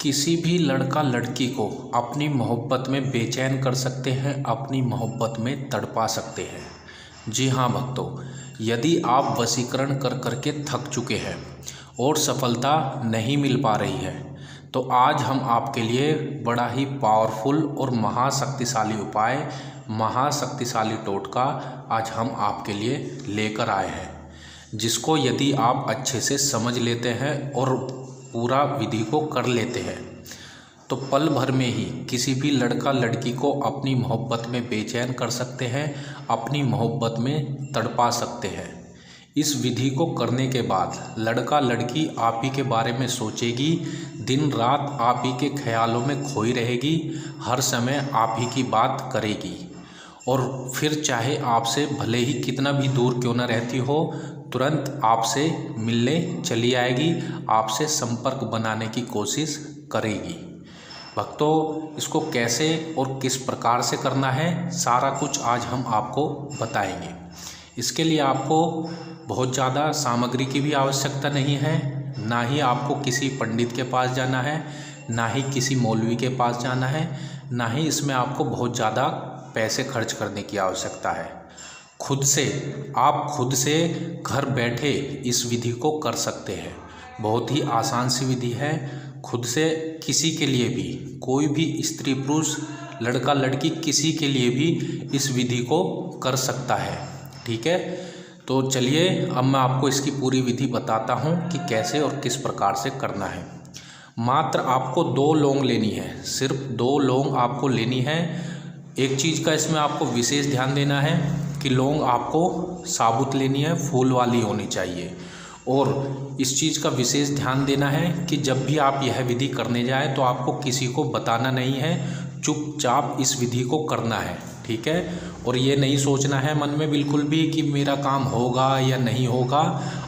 किसी भी लड़का लड़की को अपनी मोहब्बत में बेचैन कर सकते हैं, अपनी मोहब्बत में तड़पा सकते हैं। जी हाँ भक्तों, यदि आप वशीकरण कर कर के थक चुके हैं और सफलता नहीं मिल पा रही है, तो आज हम आपके लिए बड़ा ही पावरफुल और महाशक्तिशाली उपाय, महाशक्तिशाली टोटका आज हम आपके लिए लेकर आए हैं, जिसको यदि आप अच्छे से समझ लेते हैं और पूरा विधि को कर लेते हैं तो पल भर में ही किसी भी लड़का लड़की को अपनी मोहब्बत में बेचैन कर सकते हैं, अपनी मोहब्बत में तड़पा सकते हैं। इस विधि को करने के बाद लड़का लड़की आप ही के बारे में सोचेगी, दिन रात आप ही के ख्यालों में खोई रहेगी, हर समय आप ही की बात करेगी और फिर चाहे आपसे भले ही कितना भी दूर क्यों न रहती हो, तुरंत आपसे मिलने चली आएगी, आपसे संपर्क बनाने की कोशिश करेगी। भक्तों, इसको कैसे और किस प्रकार से करना है, सारा कुछ आज हम आपको बताएंगे। इसके लिए आपको बहुत ज़्यादा सामग्री की भी आवश्यकता नहीं है, ना ही आपको किसी पंडित के पास जाना है, ना ही किसी मौलवी के पास जाना है, ना ही इसमें आपको बहुत ज़्यादा पैसे खर्च करने की आवश्यकता है। आप खुद से घर बैठे इस विधि को कर सकते हैं। बहुत ही आसान सी विधि है। खुद से किसी के लिए भी, कोई भी स्त्री पुरुष लड़का लड़की किसी के लिए भी इस विधि को कर सकता है। ठीक है, तो चलिए अब मैं आपको इसकी पूरी विधि बताता हूँ कि कैसे और किस प्रकार से करना है। मात्र आपको 2 लौंग लेनी है, सिर्फ 2 लौंग आपको लेनी है। एक चीज़ का इसमें आपको विशेष ध्यान देना है कि लौंग आपको साबुत लेनी है, फूल वाली होनी चाहिए। और इस चीज़ का विशेष ध्यान देना है कि जब भी आप यह विधि करने जाएं तो आपको किसी को बताना नहीं है, चुपचाप इस विधि को करना है। ठीक है, और ये नहीं सोचना है मन में बिल्कुल भी कि मेरा काम होगा या नहीं होगा।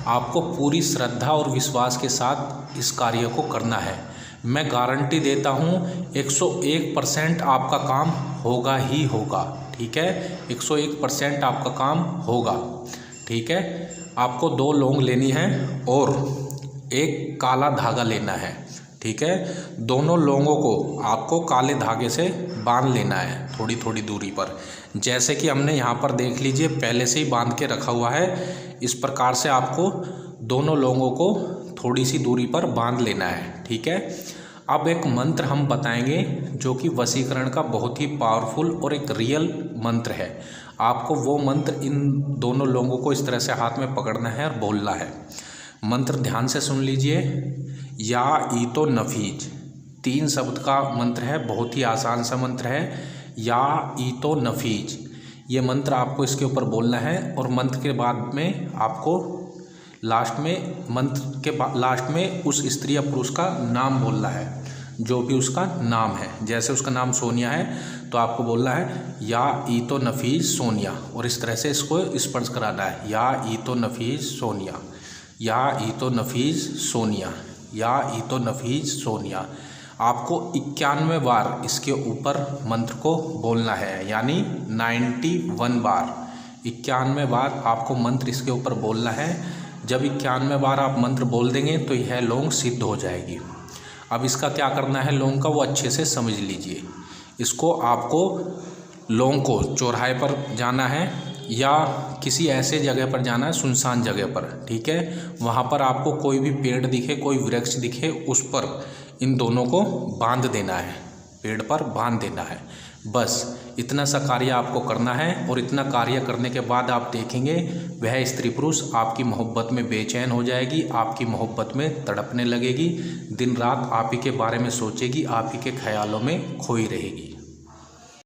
आपको पूरी श्रद्धा और विश्वास के साथ इस कार्य को करना है। मैं गारंटी देता हूँ 101% आपका काम होगा ही होगा। ठीक है, 101% आपका काम होगा। ठीक है, आपको 2 लौंग लेनी है और एक काला धागा लेना है। ठीक है, दोनों लौंगों को आपको काले धागे से बांध लेना है थोड़ी थोड़ी दूरी पर। जैसे कि हमने यहाँ पर देख लीजिए पहले से ही बांध के रखा हुआ है। इस प्रकार से आपको दोनों लौंगों को थोड़ी सी दूरी पर बांध लेना है। ठीक है, अब एक मंत्र हम बताएंगे जो कि वशीकरण का बहुत ही पावरफुल और एक रियल मंत्र है। आपको वो मंत्र इन दोनों लोगों को इस तरह से हाथ में पकड़ना है और बोलना है। मंत्र ध्यान से सुन लीजिए। या ईतो नफीज 3 शब्द का मंत्र है, बहुत ही आसान सा मंत्र है। या ईतो नफीज, ये मंत्र आपको इसके ऊपर बोलना है और मंत्र के बाद में आपको लास्ट में उस स्त्री या पुरुष का नाम बोलना है, जो भी उसका नाम है। जैसे उसका नाम सोनिया है तो आपको बोलना है या ईतो नफीज सोनिया, और इस तरह से इसको स्पर्श कराना है। या ईतो नफीज सोनिया, या ईतो नफीज सोनिया, या ईतो नफीज सोनिया। आपको 91 बार इसके ऊपर मंत्र को बोलना है, यानी 91 बार, 91 बार आपको मंत्र इसके ऊपर बोलना है। जब 91 बार आप मंत्र बोल देंगे तो यह लौंग सिद्ध हो जाएगी। अब इसका क्या करना है लौंग का, वो अच्छे से समझ लीजिए। इसको आपको लौंग को चौराहे पर जाना है या किसी ऐसे जगह पर जाना है, सुनसान जगह पर। ठीक है, वहाँ पर आपको कोई भी पेड़ दिखे, कोई वृक्ष दिखे, उस पर इन दोनों को बांध देना है, पेड़ पर बांध देना है। बस इतना सा कार्य आपको करना है और इतना कार्य करने के बाद आप देखेंगे वह स्त्री पुरुष आपकी मोहब्बत में बेचैन हो जाएगी, आपकी मोहब्बत में तड़पने लगेगी, दिन रात आप ही के बारे में सोचेगी, आप ही के ख्यालों में खोई रहेगी।